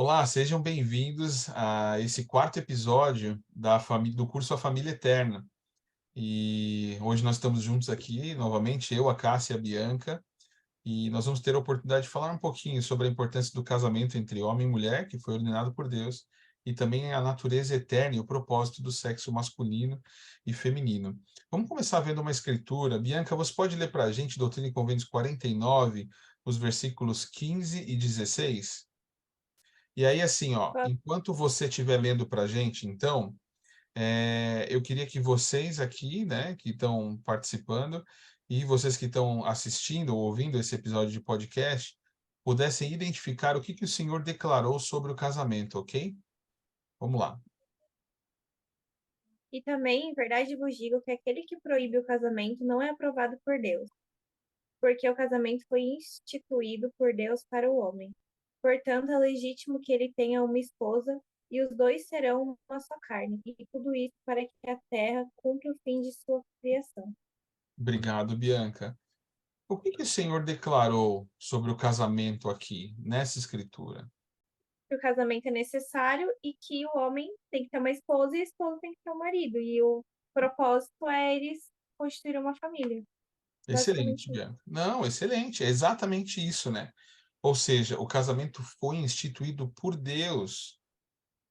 Olá, sejam bem-vindos a esse quarto episódio do curso A Família Eterna. E hoje nós estamos juntos aqui, novamente, eu, a Cássia e a Bianca, e nós vamos ter a oportunidade de falar um pouquinho sobre a importância do casamento entre homem e mulher, que foi ordenado por Deus, e também a natureza eterna e o propósito do sexo masculino e feminino. Vamos começar vendo uma escritura. Bianca, você pode ler para a gente Doutrina e Convênios 49, os versículos 15 e 16? E aí, assim, ó, enquanto você estiver lendo para a gente, então, eu queria que vocês aqui, né, que estão participando, e vocês que estão assistindo ou ouvindo esse episódio de podcast, pudessem identificar o que que o Senhor declarou sobre o casamento, ok? Vamos lá. E também, em verdade vos digo que aquele que proíbe o casamento não é aprovado por Deus, porque o casamento foi instituído por Deus para o homem. Portanto, é legítimo que ele tenha uma esposa, e os dois serão uma só carne, e tudo isso para que a terra cumpra o fim de sua criação. Obrigado, Bianca. O que que o Senhor declarou sobre o casamento aqui, nessa escritura? Que o casamento é necessário e que o homem tem que ter uma esposa e a esposa tem que ter um marido, e o propósito é eles constituir uma família. Basicamente Excelente, isso. Bianca. Não, excelente. É exatamente isso, né? Ou seja, o casamento foi instituído por Deus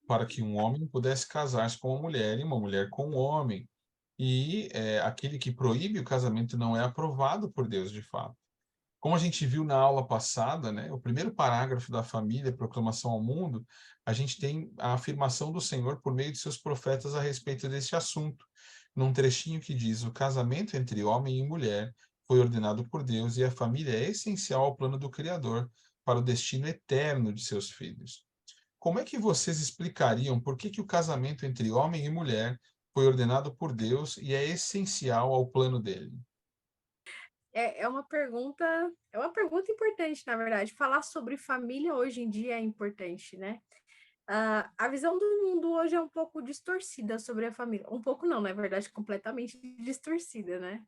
para que um homem pudesse casar-se com uma mulher e uma mulher com um homem. E aquele que proíbe o casamento não é aprovado por Deus, de fato. Como a gente viu na aula passada, né, o primeiro parágrafo da família, Proclamação ao Mundo, a gente tem a afirmação do Senhor por meio de seus profetas a respeito desse assunto, num trechinho que diz: o casamento entre homem e mulher foi ordenado por Deus e a família é essencial ao plano do Criador para o destino eterno de seus filhos. Como é que vocês explicariam por que que o casamento entre homem e mulher foi ordenado por Deus e é essencial ao plano dele? É uma pergunta importante, na verdade. Falar sobre família hoje em dia é importante, né? A visão do mundo hoje é um pouco distorcida sobre a família. Um pouco não, na verdade, completamente distorcida, né?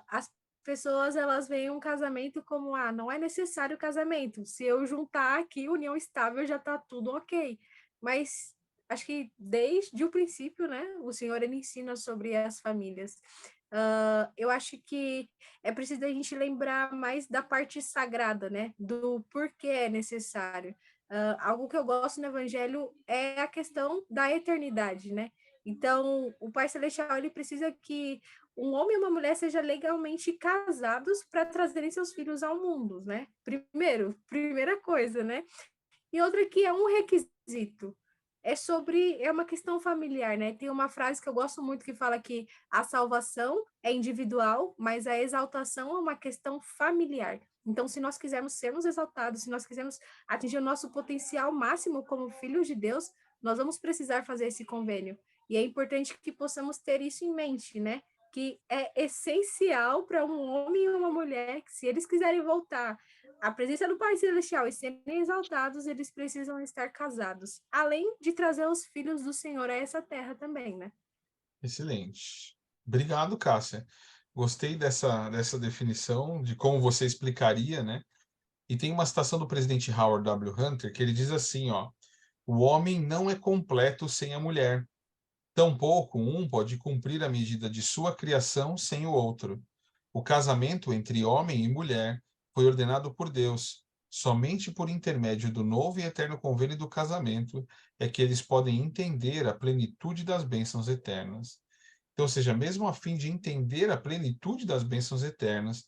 As pessoas, elas veem um casamento como, não é necessário casamento. Se eu juntar aqui união estável, já tá tudo ok. Mas acho que desde o princípio, né, o Senhor, ele ensina sobre as famílias. Eu acho que é preciso a gente lembrar mais da parte sagrada, né, do porquê é necessário. Algo que eu gosto no Evangelho é a questão da eternidade, né? Então, o Pai Celestial, ele precisa que um homem e uma mulher sejam legalmente casados para trazerem seus filhos ao mundo, né? Primeira coisa, né? E outra que é um requisito. É uma questão familiar, né? Tem uma frase que eu gosto muito que fala que a salvação é individual, mas a exaltação é uma questão familiar. Então, se nós quisermos sermos exaltados, se nós quisermos atingir o nosso potencial máximo como filhos de Deus, nós vamos precisar fazer esse convênio. E é importante que possamos ter isso em mente, né? Que é essencial para um homem e uma mulher que, se eles quiserem voltar à presença do Pai Celestial e serem exaltados, eles precisam estar casados, além de trazer os filhos do Senhor a essa terra também, né? Excelente. Obrigado, Cássia. Gostei dessa definição de como você explicaria, né? E tem uma citação do presidente Howard W. Hunter que ele diz assim, ó: o homem não é completo sem a mulher. Tampouco um pode cumprir a medida de sua criação sem o outro. O casamento entre homem e mulher foi ordenado por Deus. Somente por intermédio do novo e eterno convênio do casamento é que eles podem entender a plenitude das bênçãos eternas. Então, ou seja, mesmo a fim de entender a plenitude das bênçãos eternas,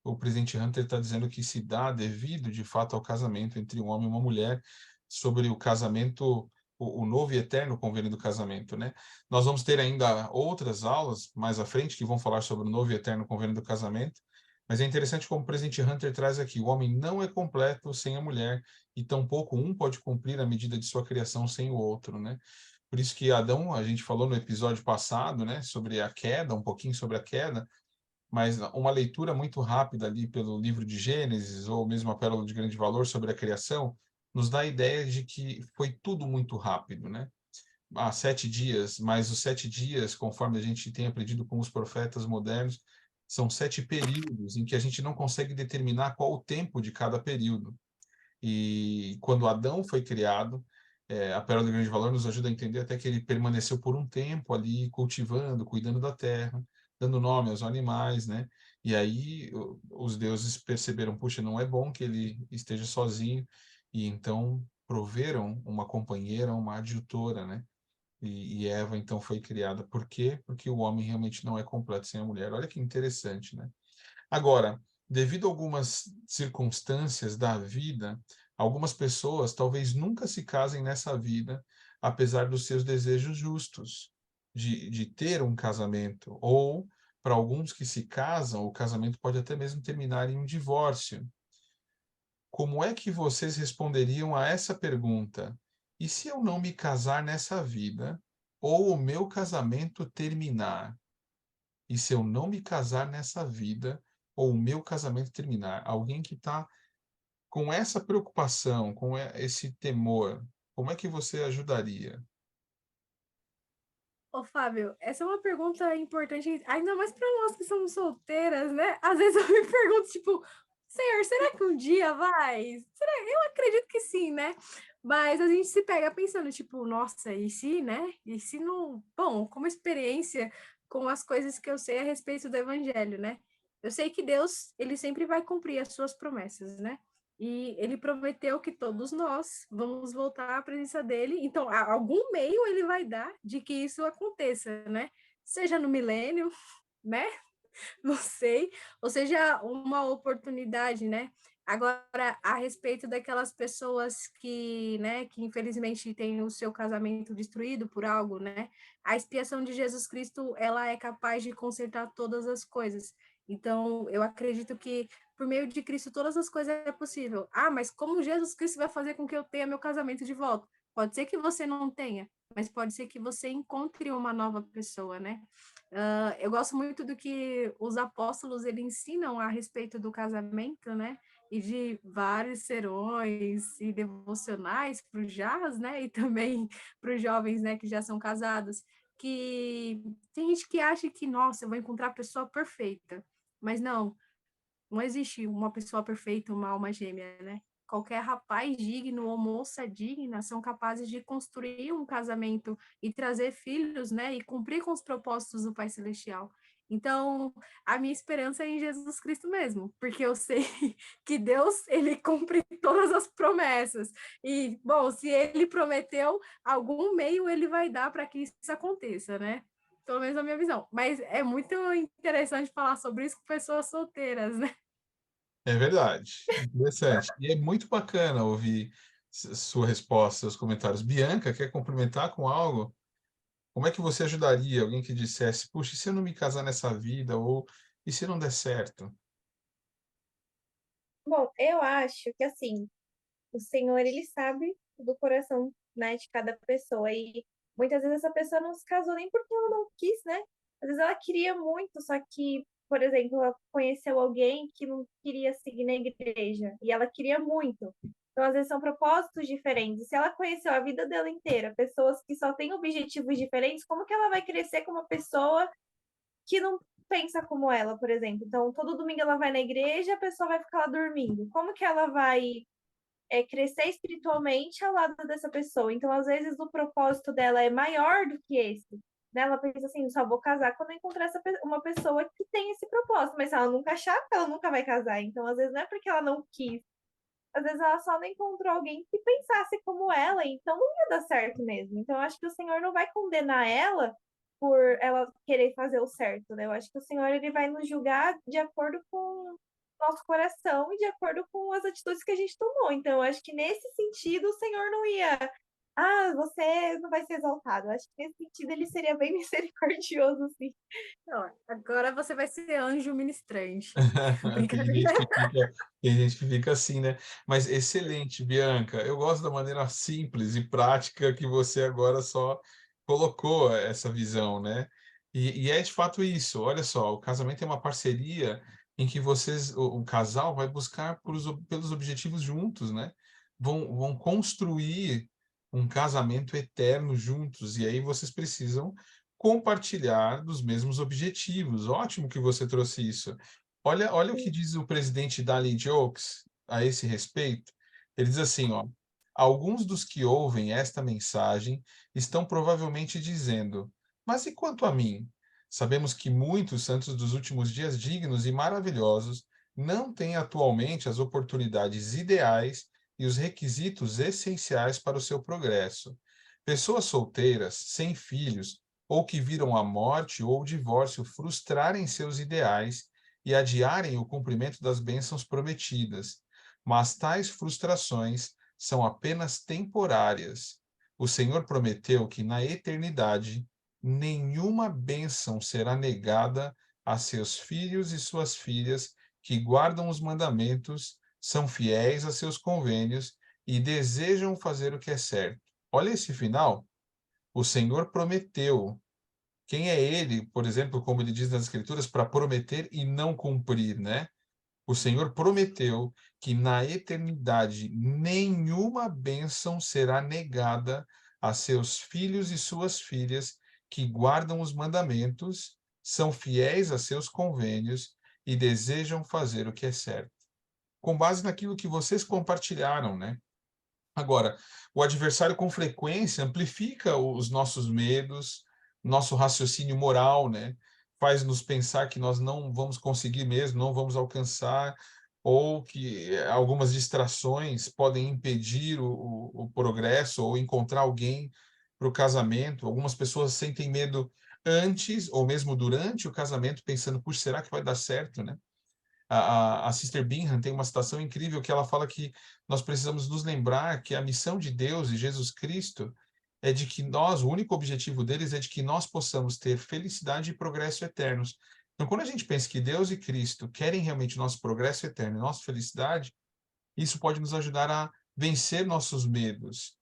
o presidente Hunter está dizendo que se dá devido, de fato, ao casamento entre um homem e uma mulher, sobre o casamento, o novo e eterno convênio do casamento, né? Nós vamos ter ainda outras aulas mais à frente que vão falar sobre o novo e eterno convênio do casamento, mas é interessante como o presidente Hunter traz aqui: o homem não é completo sem a mulher, e tampouco um pode cumprir a medida de sua criação sem o outro, né? Por isso que Adão, a gente falou no episódio passado, né, sobre a queda, um pouquinho sobre a queda, mas uma leitura muito rápida ali pelo livro de Gênesis, ou mesmo a Pérola de Grande Valor sobre a criação, nos dá a ideia de que foi tudo muito rápido, né? Há 7 dias, mas os 7 dias, conforme a gente tem aprendido com os profetas modernos, são 7 períodos em que a gente não consegue determinar qual o tempo de cada período. E quando Adão foi criado, a Pérola de Grande Valor nos ajuda a entender até que ele permaneceu por um tempo ali, cultivando, cuidando da terra, dando nome aos animais, né? E aí os deuses perceberam, puxa, não é bom que ele esteja sozinho, e então proveram uma companheira, uma adjutora, né? E Eva então foi criada. Por quê? Porque o homem realmente não é completo sem a mulher. Olha que interessante, né? Agora, devido a algumas circunstâncias da vida, algumas pessoas talvez nunca se casem nessa vida, apesar dos seus desejos justos de ter um casamento. Ou, para alguns que se casam, o casamento pode até mesmo terminar em um divórcio. Como é que vocês responderiam a essa pergunta? E se eu não me casar nessa vida, ou o meu casamento terminar? E se eu não me casar nessa vida, ou o meu casamento terminar? Alguém que está com essa preocupação, com esse temor, como é que você ajudaria? Ô, Fábio, essa é uma pergunta importante, ainda mais para nós que somos solteiras, né? Às vezes eu me pergunto, tipo, Senhor, será que um dia vai? Eu acredito que sim, né? Mas a gente se pega pensando, tipo, nossa, e se, né? E se não. Bom, como experiência com as coisas que eu sei a respeito do evangelho, né? Eu sei que Deus, ele sempre vai cumprir as suas promessas, né? E ele prometeu que todos nós vamos voltar à presença dele. Então, algum meio ele vai dar de que isso aconteça, né? Seja no milênio, né? Não sei, ou seja, uma oportunidade, né? Agora, a respeito daquelas pessoas que, né, que infelizmente têm o seu casamento destruído por algo, né? A expiação de Jesus Cristo, ela é capaz de consertar todas as coisas. Então, eu acredito que por meio de Cristo todas as coisas é possível. Ah, mas como Jesus Cristo vai fazer com que eu tenha meu casamento de volta? Pode ser que você não tenha, mas pode ser que você encontre uma nova pessoa, né? Eu gosto muito do que os apóstolos eles ensinam a respeito do casamento, né? E de vários serões e devocionais para os jazz, né? E também para os jovens, né? Que já são casados. Que tem gente que acha que, nossa, eu vou encontrar a pessoa perfeita. Mas não existe uma pessoa perfeita, uma alma gêmea, né? Qualquer rapaz digno ou moça digna são capazes de construir um casamento e trazer filhos, né? E cumprir com os propósitos do Pai Celestial. Então, a minha esperança é em Jesus Cristo mesmo, porque eu sei que Deus, ele cumpre todas as promessas. E, bom, se ele prometeu, algum meio ele vai dar para que isso aconteça, né? Pelo menos na minha visão. Mas é muito interessante falar sobre isso com pessoas solteiras, né? É verdade, interessante. E é muito bacana ouvir sua resposta, seus comentários. Bianca, quer complementar com algo? Como é que você ajudaria alguém que dissesse, puxa, e se eu não me casar nessa vida? Ou e se não der certo? Bom, eu acho que assim, o Senhor, ele sabe do coração, né, de cada pessoa. E muitas vezes essa pessoa não se casou nem porque ela não quis, né? Às vezes ela queria muito, só que, por exemplo, ela conheceu alguém que não queria seguir na igreja e ela queria muito. Então, às vezes, são propósitos diferentes. E se ela conheceu a vida dela inteira, pessoas que só têm objetivos diferentes, como que ela vai crescer com uma pessoa que não pensa como ela, por exemplo? Então, todo domingo ela vai na igreja, a pessoa vai ficar lá dormindo. Como que ela vai crescer espiritualmente ao lado dessa pessoa? Então, às vezes, o propósito dela é maior do que esse. Né? Ela pensa assim, só vou casar quando eu encontrar uma pessoa que tem esse propósito. Mas se ela nunca achar, ela nunca vai casar. Então, às vezes, não é porque ela não quis. Às vezes, ela só não encontrou alguém que pensasse como ela. Então, não ia dar certo mesmo. Então, eu acho que o Senhor não vai condenar ela por ela querer fazer o certo, né? Eu acho que o Senhor, ele vai nos julgar de acordo com nosso coração e de acordo com as atitudes que a gente tomou. Então, eu acho que nesse sentido o Senhor não ia, você não vai ser exaltado. Eu acho que nesse sentido ele seria bem misericordioso, assim. Não, agora você vai ser anjo ministrante. Tem gente que fica, tem gente que fica assim, né? Mas excelente, Bianca. Eu gosto da maneira simples e prática que você agora só colocou essa visão, né? E é de fato isso. Olha só, o casamento é uma parceria em que vocês, o casal vai buscar pelos objetivos juntos, né? Vão construir um casamento eterno juntos. E aí vocês precisam compartilhar dos mesmos objetivos. Ótimo que você trouxe isso. Olha o que diz o presidente Dali Jokes a esse respeito. Ele diz assim, ó: alguns dos que ouvem esta mensagem estão provavelmente dizendo: mas e quanto a mim? Sabemos que muitos santos dos últimos dias dignos e maravilhosos não têm atualmente as oportunidades ideais e os requisitos essenciais para o seu progresso. Pessoas solteiras, sem filhos, ou que viram a morte ou o divórcio frustrarem seus ideais e adiarem o cumprimento das bênçãos prometidas. Mas tais frustrações são apenas temporárias. O Senhor prometeu que na eternidade nenhuma bênção será negada a seus filhos e suas filhas que guardam os mandamentos, são fiéis a seus convênios e desejam fazer o que é certo. Olha esse final. O Senhor prometeu. Quem é ele, por exemplo, como ele diz nas Escrituras, para prometer e não cumprir, né? O Senhor prometeu que na eternidade nenhuma bênção será negada a seus filhos e suas filhas que guardam os mandamentos, são fiéis a seus convênios e desejam fazer o que é certo. Com base naquilo que vocês compartilharam, né? Agora, o adversário com frequência amplifica os nossos medos, nosso raciocínio moral, né? Faz-nos pensar que nós não vamos conseguir mesmo, não vamos alcançar, ou que algumas distrações podem impedir o progresso ou encontrar alguém para o casamento. Algumas pessoas sentem medo antes ou mesmo durante o casamento, pensando, puxa, será que vai dar certo, né? A Sister Bingham tem uma citação incrível que ela fala que nós precisamos nos lembrar que a missão de Deus e Jesus Cristo é de que nós, o único objetivo deles é de que nós possamos ter felicidade e progresso eternos. Então, quando a gente pensa que Deus e Cristo querem realmente nosso progresso eterno e nossa felicidade, isso pode nos ajudar a vencer nossos medos.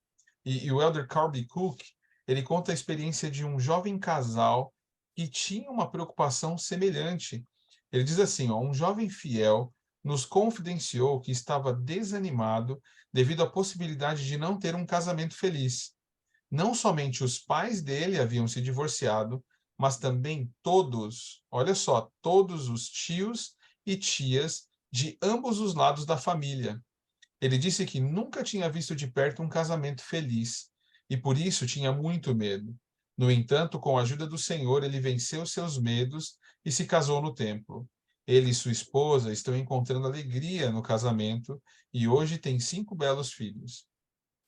E o Elder Carby Cook, ele conta a experiência de um jovem casal que tinha uma preocupação semelhante. Ele diz assim, ó: um jovem fiel nos confidenciou que estava desanimado devido à possibilidade de não ter um casamento feliz. Não somente os pais dele haviam se divorciado, mas também todos, olha só, todos os tios e tias de ambos os lados da família. Ele disse que nunca tinha visto de perto um casamento feliz e por isso tinha muito medo. No entanto, com a ajuda do Senhor, ele venceu seus medos e se casou no templo. Ele e sua esposa estão encontrando alegria no casamento e hoje têm 5 belos filhos.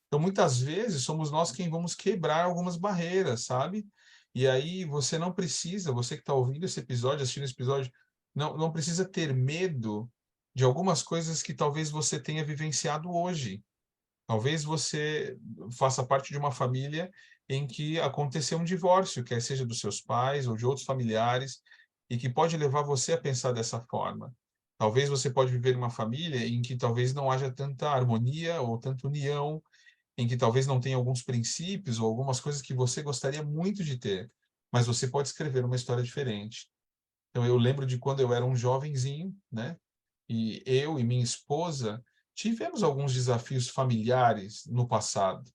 Então, muitas vezes, somos nós quem vamos quebrar algumas barreiras, sabe? E aí, você não precisa, você que está ouvindo esse episódio, assistindo esse episódio, não precisa ter medo de algumas coisas que talvez você tenha vivenciado hoje. Talvez você faça parte de uma família em que aconteceu um divórcio, quer seja dos seus pais ou de outros familiares, e que pode levar você a pensar dessa forma. Talvez você pode viver em uma família em que talvez não haja tanta harmonia ou tanta união, em que talvez não tenha alguns princípios ou algumas coisas que você gostaria muito de ter, mas você pode escrever uma história diferente. Então eu lembro de quando eu era um jovenzinho, né? E eu e minha esposa tivemos alguns desafios familiares no passado.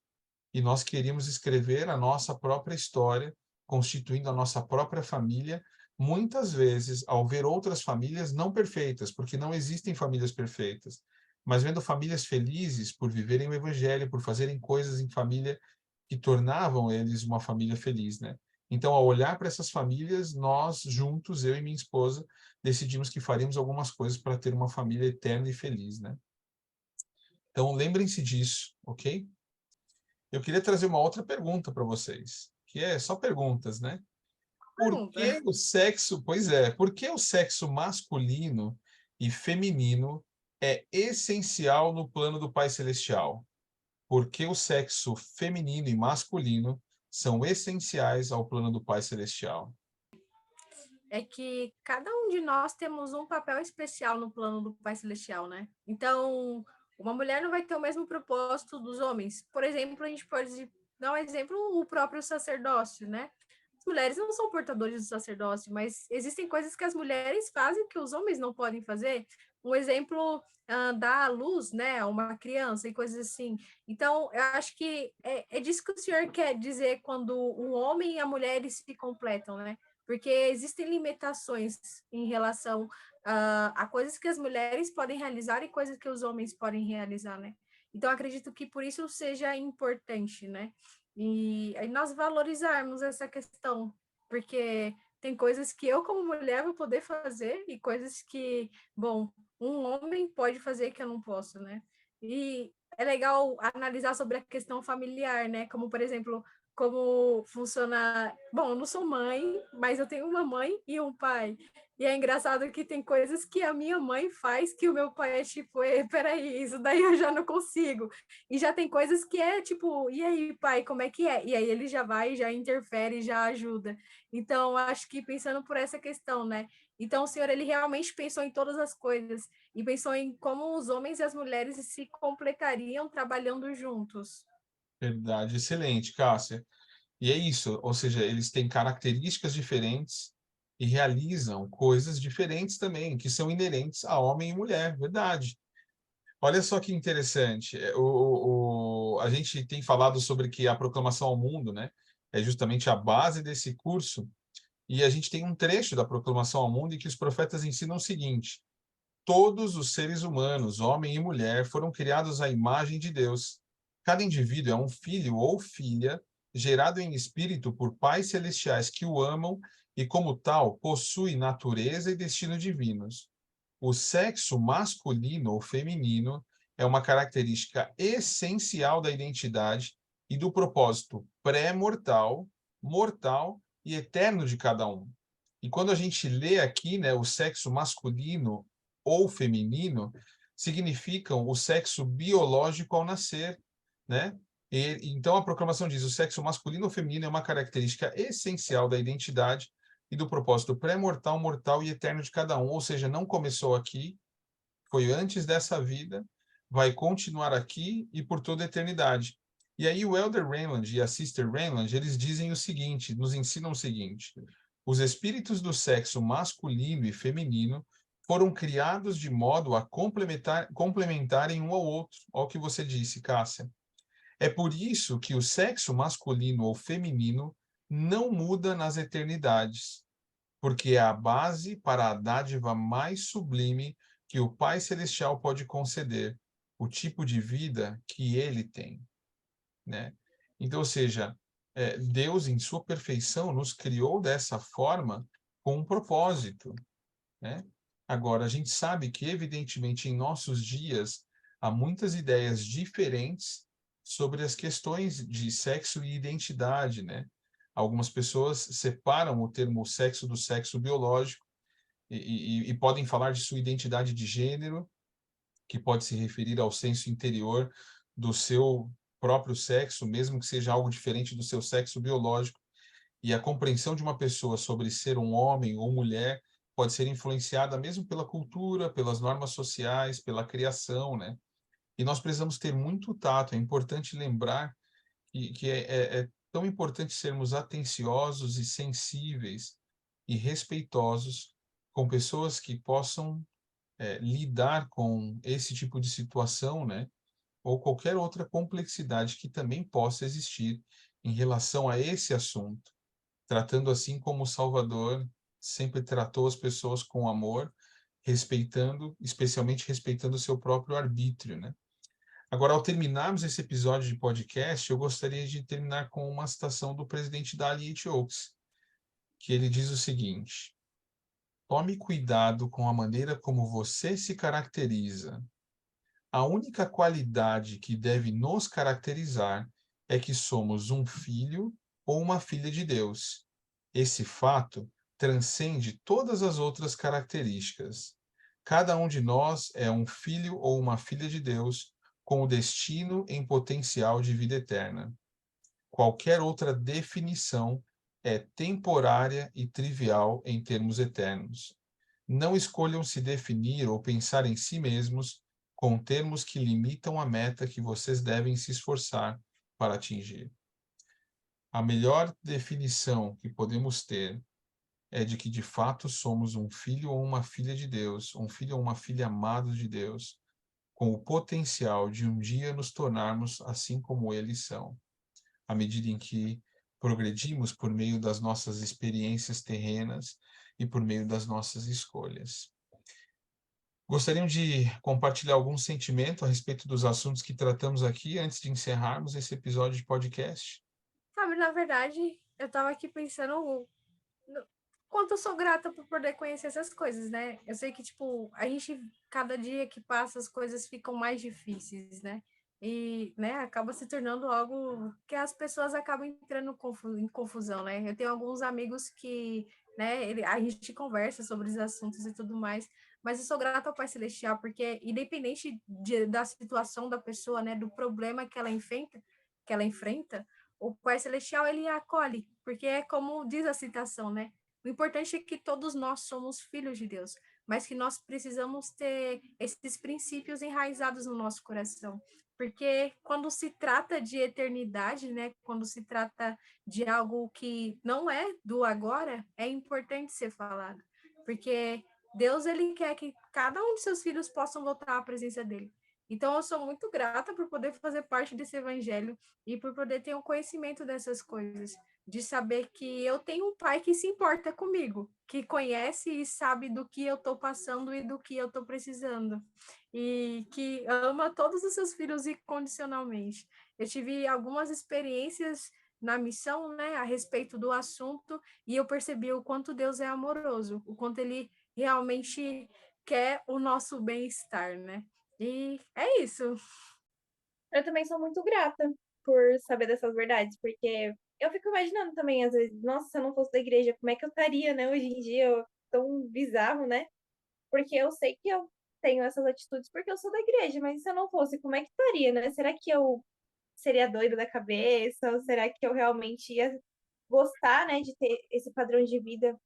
E nós queríamos escrever a nossa própria história, constituindo a nossa própria família, muitas vezes ao ver outras famílias não perfeitas, porque não existem famílias perfeitas, mas vendo famílias felizes por viverem o evangelho, por fazerem coisas em família que tornavam eles uma família feliz, né? Então, ao olhar para essas famílias, nós juntos, eu e minha esposa, decidimos que faríamos algumas coisas para ter uma família eterna e feliz, né? Então, lembrem-se disso, ok? Eu queria trazer uma outra pergunta para vocês, que é só perguntas, né? Por Pergunta. que o sexo, pois é, por que o sexo masculino e feminino é essencial no plano do Pai Celestial? Por que o sexo feminino e masculino são essenciais ao plano do Pai Celestial? É que cada um de nós temos um papel especial no plano do Pai Celestial, né? Então, uma mulher não vai ter o mesmo propósito dos homens. Por exemplo, a gente pode dar um exemplo, o próprio sacerdócio, né? As mulheres não são portadores do sacerdócio, mas existem coisas que as mulheres fazem que os homens não podem fazer. Um exemplo, dar à luz, né, a uma criança e coisas assim. Então, eu acho que é disso que o senhor quer dizer quando o homem e a mulher eles se completam, né? Porque existem limitações em relação a coisas que as mulheres podem realizar e coisas que os homens podem realizar, né? Então, acredito que por isso seja importante, né? E aí nós valorizarmos essa questão, porque tem coisas que eu, como mulher, vou poder fazer e coisas que, bom, um homem pode fazer que eu não posso, né? E é legal analisar sobre a questão familiar, né? Como, por exemplo, como funciona. Bom, eu não sou mãe, mas eu tenho uma mãe e um pai. E é engraçado que tem coisas que a minha mãe faz que o meu pai é tipo, peraí, isso daí eu já não consigo. E já tem coisas que é tipo, e aí, pai, como é que é? E aí ele já vai, já interfere, já ajuda. Então, acho que pensando por essa questão, né? Então, o Senhor, ele realmente pensou em todas as coisas e pensou em como os homens e as mulheres se completariam trabalhando juntos. Verdade, excelente, Cássia. E é isso, ou seja, eles têm características diferentes e realizam coisas diferentes também, que são inerentes a homem e mulher, verdade. Olha só que interessante. A gente tem falado sobre que a proclamação ao mundo, né, é justamente a base desse curso, e a gente tem um trecho da proclamação ao mundo em que os profetas ensinam o seguinte: todos os seres humanos, homem e mulher, foram criados à imagem de Deus. Cada indivíduo é um filho ou filha gerado em espírito por pais celestiais que o amam e, como tal, possui natureza e destino divinos. O sexo masculino ou feminino é uma característica essencial da identidade e do propósito pré-mortal, mortal e eterno de cada um. E quando a gente lê aqui, né, o sexo masculino ou feminino, significam o sexo biológico ao nascer, né? Então a proclamação diz: o sexo masculino ou feminino é uma característica essencial da identidade e do propósito pré-mortal, mortal e eterno de cada um. Ou seja, não começou aqui, foi antes dessa vida, vai continuar aqui e por toda a eternidade. E aí o Elder Raymond e a Sister Raymond, eles dizem o seguinte, nos ensinam o seguinte: os espíritos do sexo masculino e feminino foram criados de modo a complementarem um ao outro. Olha o que você disse, Cássia. É por isso que o sexo masculino ou feminino não muda nas eternidades, porque é a base para a dádiva mais sublime que o Pai Celestial pode conceder, o tipo de vida que ele tem, né? Então, ou seja, Deus, em sua perfeição, nos criou dessa forma com um propósito, né? Agora, a gente sabe que, evidentemente, em nossos dias, há muitas ideias diferentes sobre as questões de sexo e identidade, né? Algumas pessoas separam o termo sexo do sexo biológico e podem falar de sua identidade de gênero, que pode se referir ao senso interior do seu próprio sexo, mesmo que seja algo diferente do seu sexo biológico. E a compreensão de uma pessoa sobre ser um homem ou mulher pode ser influenciada mesmo pela cultura, pelas normas sociais, pela criação, né? E nós precisamos ter muito tato. É importante lembrar que é tão importante sermos atenciosos e sensíveis e respeitosos com pessoas que possam lidar com esse tipo de situação, né? Ou qualquer outra complexidade que também possa existir em relação a esse assunto, tratando assim como o Salvador sempre tratou as pessoas com amor, respeitando, especialmente respeitando o seu próprio arbítrio, né? Agora, ao terminarmos esse episódio de podcast, eu gostaria de terminar com uma citação do presidente Dali H. Oaks, que ele diz o seguinte: tome cuidado com a maneira como você se caracteriza. A única qualidade que deve nos caracterizar é que somos um filho ou uma filha de Deus. Esse fato transcende todas as outras características. Cada um de nós é um filho ou uma filha de Deus com o destino em potencial de vida eterna. Qualquer outra definição é temporária e trivial em termos eternos. Não escolham se definir ou pensar em si mesmos com termos que limitam a meta que vocês devem se esforçar para atingir. A melhor definição que podemos ter é de que de fato somos um filho ou uma filha de Deus, um filho ou uma filha amado de Deus, com o potencial de um dia nos tornarmos assim como eles são, à medida em que progredimos por meio das nossas experiências terrenas e por meio das nossas escolhas. Gostariam de compartilhar algum sentimento a respeito dos assuntos que tratamos aqui antes de encerrarmos esse episódio de podcast? Sabe, na verdade, eu estava aqui pensando quanto eu sou grata por poder conhecer essas coisas, né? Eu sei que, tipo, a gente, cada dia que passa, as coisas ficam mais difíceis, né? E, né, acaba se tornando algo que as pessoas acabam entrando em confusão, né? Eu tenho alguns amigos que, né, a gente conversa sobre os assuntos e tudo mais, mas eu sou grata ao Pai Celestial, porque independente da situação da pessoa, né, do problema que ela enfrenta, o Pai Celestial, ele a acolhe, porque é como diz a citação, né? O importante é que todos nós somos filhos de Deus, mas que nós precisamos ter esses princípios enraizados no nosso coração. Porque quando se trata de eternidade, né, quando se trata de algo que não é do agora, é importante ser falado. Porque Deus, ele quer que cada um de seus filhos possam voltar à presença dele. Então, eu sou muito grata por poder fazer parte desse evangelho e por poder ter um conhecimento dessas coisas, de saber que eu tenho um pai que se importa comigo, que conhece e sabe do que eu estou passando e do que eu estou precisando, e que ama todos os seus filhos incondicionalmente. Eu tive algumas experiências na missão, né, a respeito do assunto, e eu percebi o quanto Deus é amoroso, o quanto ele realmente quer o nosso bem-estar, né? E é isso. Eu também sou muito grata por saber dessas verdades, porque eu fico imaginando também, às vezes, nossa, se eu não fosse da igreja, como é que eu estaria, né, hoje em dia? Tão bizarro, né? Porque eu sei que eu tenho essas atitudes porque eu sou da igreja, mas se eu não fosse, como é que estaria, né? Será que eu seria doida da cabeça? Ou será que eu realmente ia gostar, né, de ter esse padrão de vida?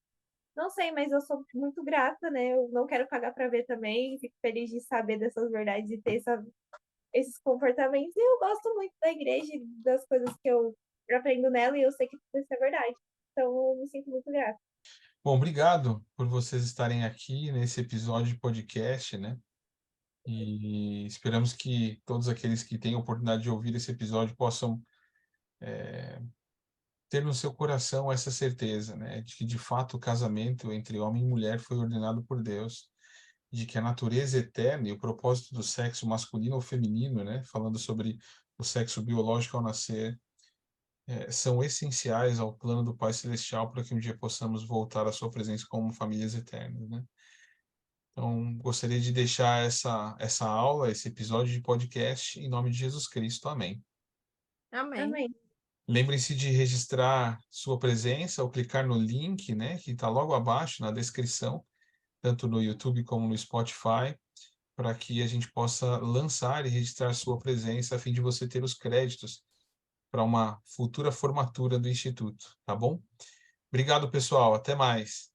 Não sei, mas eu sou muito grata, né? Eu não quero pagar para ver também. Fico feliz de saber dessas verdades e ter esses comportamentos. E eu gosto muito da igreja, e das coisas que eu aprendo nela, e eu sei que tudo isso é verdade. Então eu me sinto muito grata. Bom, obrigado por vocês estarem aqui nesse episódio de podcast, né? E esperamos que todos aqueles que têm a oportunidade de ouvir esse episódio possam ter no seu coração essa certeza, né? De que, de fato, o casamento entre homem e mulher foi ordenado por Deus, de que a natureza eterna e o propósito do sexo masculino ou feminino, né? Falando sobre o sexo biológico ao nascer, são essenciais ao plano do Pai Celestial para que um dia possamos voltar à sua presença como famílias eternas, né? Então, gostaria de deixar essa aula, esse episódio de podcast em nome de Jesus Cristo. Amém. Amém. Amém. Lembrem-se de registrar sua presença ao clicar no link, né, que está logo abaixo na descrição, tanto no YouTube como no Spotify, para que a gente possa lançar e registrar sua presença a fim de você ter os créditos para uma futura formatura do Instituto, tá bom? Obrigado, pessoal. Até mais.